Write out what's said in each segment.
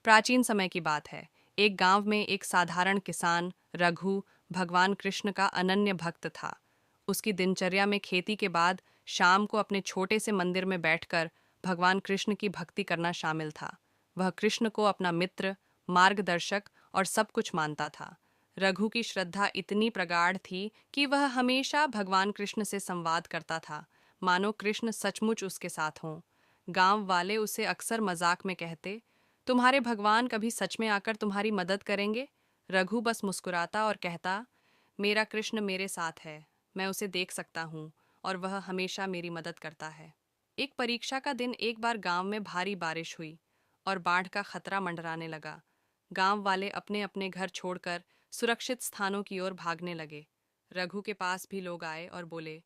प्राचीन समय की बात है। एक गांव में एक साधारण किसान रघु भगवान कृष्ण का अनन्य भक्त था। उसकी दिनचर्या में खेती के बाद शाम को अपने छोटे से मंदिर में बैठकर भगवान कृष्ण की भक्ति करना शामिल था। वह कृष्ण को अपना मित्र, मार्गदर्शक और सब कुछ मानता था। रघु की श्रद्धा इतनी प्रगाढ़ थी कि वह हमेशा भगवान कृष्ण से संवाद करता था, मानो कृष्ण सचमुच उसके साथ हों। गांव वाले उसे अक्सर मजाक में कहते, तुम्हारे भगवान कभी सच में आकर तुम्हारी मदद करेंगे? रघु बस मुस्कुराता और कहता, मेरा कृष्ण मेरे साथ है, मैं उसे देख सकता हूँ और वह हमेशा मेरी मदद करता है। एक परीक्षा का दिन एक बार गांव में भारी बारिश हुई और बाढ़ का खतरा मंडराने लगा। गांव वाले अपने अपने घर छोड़कर सुरक्षित स्थानों की ओर भागने लगे। रघु के पास भी लोग आए और बोले,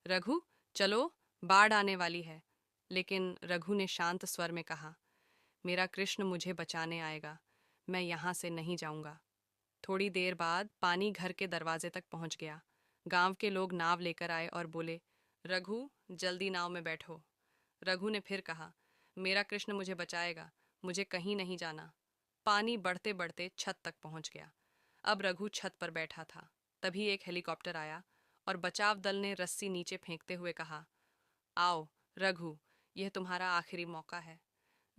रघु, चलो, बाढ़ आने वाली है। लेकिन रघु ने शांत स्वर में कहा, मेरा कृष्ण मुझे बचाने आएगा, मैं यहाँ से नहीं जाऊंगा। थोड़ी देर बाद पानी घर के दरवाजे तक पहुंच गया। गांव के लोग नाव लेकर आए और बोले, रघु, जल्दी नाव में बैठो। रघु ने फिर कहा, मेरा कृष्ण मुझे बचाएगा, मुझे कहीं नहीं जाना। पानी बढ़ते बढ़ते छत तक पहुंच गया। अब रघु छत पर बैठा था। तभी एक हेलीकॉप्टर आया और बचाव दल ने रस्सी नीचे फेंकते हुए कहा, आओ रघु, यह तुम्हारा आखिरी मौका है।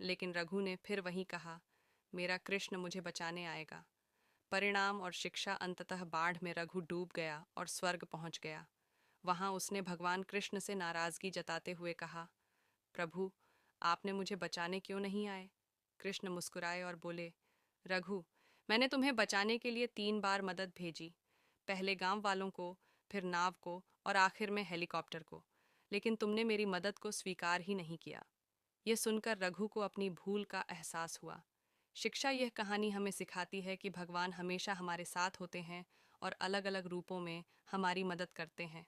लेकिन रघु ने फिर वही कहा, मेरा कृष्ण मुझे बचाने आएगा। परिणाम और शिक्षा अंततः बाढ़ में रघु डूब गया और स्वर्ग पहुंच गया। वहां उसने भगवान कृष्ण से नाराजगी जताते हुए कहा, प्रभु, आपने मुझे बचाने क्यों नहीं आए? कृष्ण मुस्कुराए और बोले, रघु, मैंने तुम्हें बचाने के लिए 3 बार मदद भेजी। पहले गांव वालों को, फिर नाव को और आखिर में हेलीकॉप्टर को। लेकिन तुमने मेरी मदद को स्वीकार ही नहीं किया। यह सुनकर रघु को अपनी भूल का एहसास हुआ। शिक्षा यह कहानी हमें सिखाती है कि भगवान हमेशा हमारे साथ होते हैं और अलग अलग रूपों में हमारी मदद करते हैं।